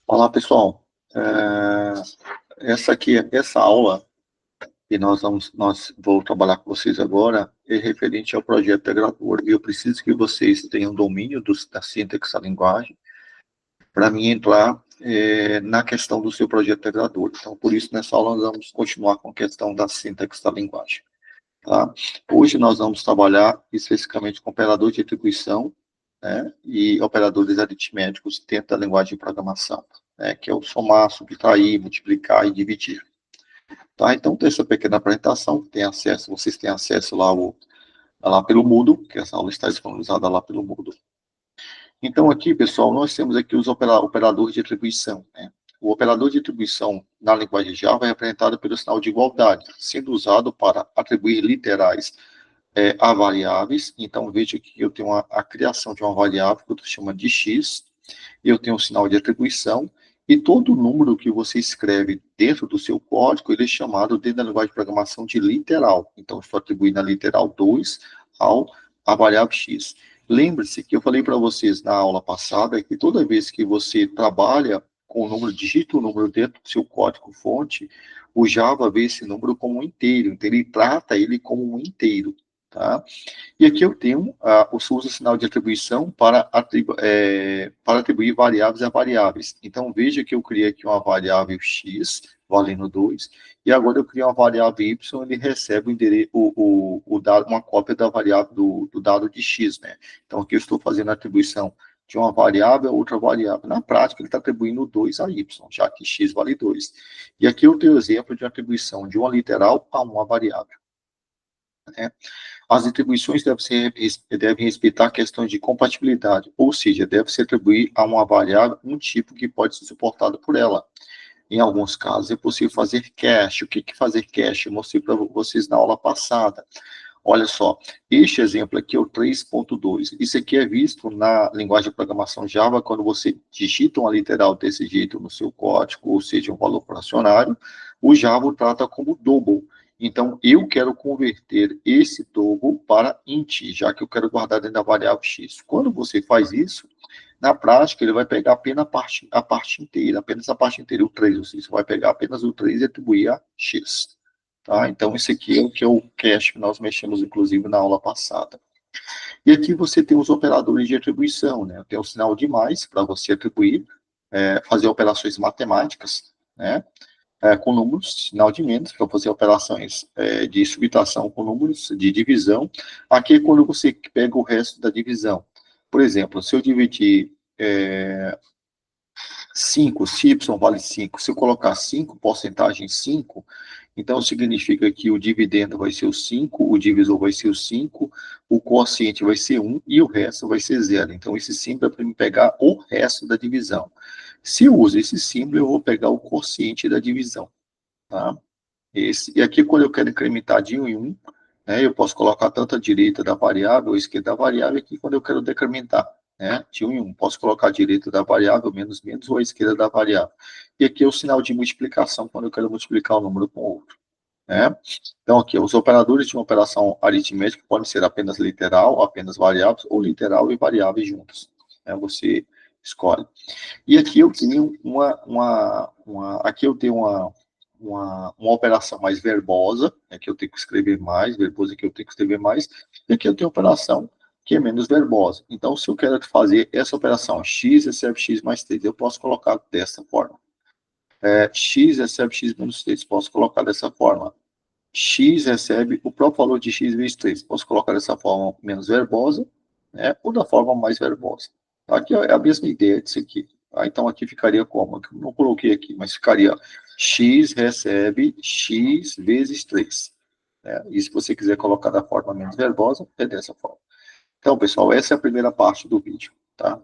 Olá, pessoal. Essa aula que nós vou trabalhar com vocês agora é referente ao projeto integrador. Eu preciso que vocês tenham domínio da sintaxe da linguagem para mim entrar na questão do seu projeto integrador. Então, por isso, nessa aula, nós vamos continuar com a questão da sintaxe da linguagem. Tá? Hoje, nós vamos trabalhar especificamente com operador de atribuição, né, e operadores aritméticos dentro da linguagem de programação, né, que é o somar, subtrair, multiplicar e dividir. Tá? Então, tem essa pequena apresentação, vocês têm acesso lá pelo Moodle, que essa aula está disponibilizada lá pelo Moodle. Então, aqui, pessoal, nós temos aqui os operadores de atribuição, né? O operador de atribuição na linguagem Java é representado pelo sinal de igualdade, sendo usado para atribuir literais a variáveis. Então, veja que eu tenho a criação de uma variável que eu estou chamando de x, eu tenho um sinal de atribuição, e todo número que você escreve dentro do seu código, ele é chamado dentro da linguagem de programação de literal. Então, eu estou atribuindo a literal 2 à variável x. Lembre-se que eu falei para vocês na aula passada que toda vez que você trabalha com o número, digita o número dentro do seu código-fonte, o Java vê esse número como um inteiro, então ele trata ele como um inteiro, tá? E aqui eu tenho o uso do sinal de atribuição para atribuir variáveis a variáveis. Então, veja que eu criei aqui uma variável x, valendo 2, e agora eu criei uma variável y, ele recebe o dado, uma cópia da variável do dado de x, né? Então, aqui eu estou fazendo a atribuição de uma variável a outra variável. Na prática, ele está atribuindo 2 a y, já que x vale 2. E aqui eu tenho o exemplo de atribuição de uma literal a uma variável, né? As atribuições devem respeitar questões de compatibilidade, ou seja, deve-se atribuir a uma variável um tipo que pode ser suportado por ela. Em alguns casos, é possível fazer cache. O que é fazer cache? Eu mostrei para vocês na aula passada. Olha só, este exemplo aqui é o 3.2. Isso aqui é visto na linguagem de programação Java, quando você digita uma literal desse jeito no seu código, ou seja, um valor fracionário, o Java o trata como double. Então, eu quero converter esse double para int, já que eu quero guardar dentro da variável x. Quando você faz isso, na prática, ele vai pegar apenas a parte inteira, apenas a parte inteira, o 3, ou seja, você vai pegar apenas o 3 e atribuir a x. Tá? Então, esse aqui é o que é o cache que nós mexemos, inclusive, na aula passada. E aqui você tem os operadores de atribuição, né? Tem o sinal de mais para você atribuir, fazer operações matemáticas, né? Com números, sinal de menos, para fazer operações de subtração com números, de divisão. Aqui é quando você pega o resto da divisão. Por exemplo, se eu dividir 5, se y vale 5, se eu colocar 5, porcentagem 5, então significa que o dividendo vai ser o 5, o divisor vai ser o 5, o quociente vai ser 1 e o resto vai ser 0. Então, esse símbolo é para me pegar o resto da divisão. Se eu uso esse símbolo, eu vou pegar o quociente da divisão. Tá? E aqui, quando eu quero incrementar de 1 em 1, né, eu posso colocar tanto a direita da variável ou a esquerda da variável, aqui quando eu quero decrementar, né, de 1 em 1. Posso colocar a direita da variável, menos, menos, ou a esquerda da variável. E aqui é o sinal de multiplicação, quando eu quero multiplicar um número com outro. Né? Então, aqui, os operadores de uma operação aritmética podem ser apenas literal, apenas variáveis, ou literal e variáveis juntos. Né? Você escolhe. E aqui eu tenho aqui eu tenho uma operação mais verbosa, né, que eu tenho que escrever mais, verbosa que eu tenho que escrever mais, e aqui eu tenho operação que é menos verbosa. Então, se eu quero fazer essa operação, x recebe x mais 3, eu posso colocar dessa forma. X recebe x menos 3, posso colocar dessa forma. X recebe o próprio valor de x vezes 3, posso colocar dessa forma menos verbosa, né, ou da forma mais verbosa. Aqui é a mesma ideia disso aqui. Tá? Então, aqui ficaria como? Eu não coloquei aqui, mas ficaria x recebe x vezes 3. Né? E se você quiser colocar da forma menos verbosa, é dessa forma. Então, pessoal, essa é a primeira parte do vídeo. Tá?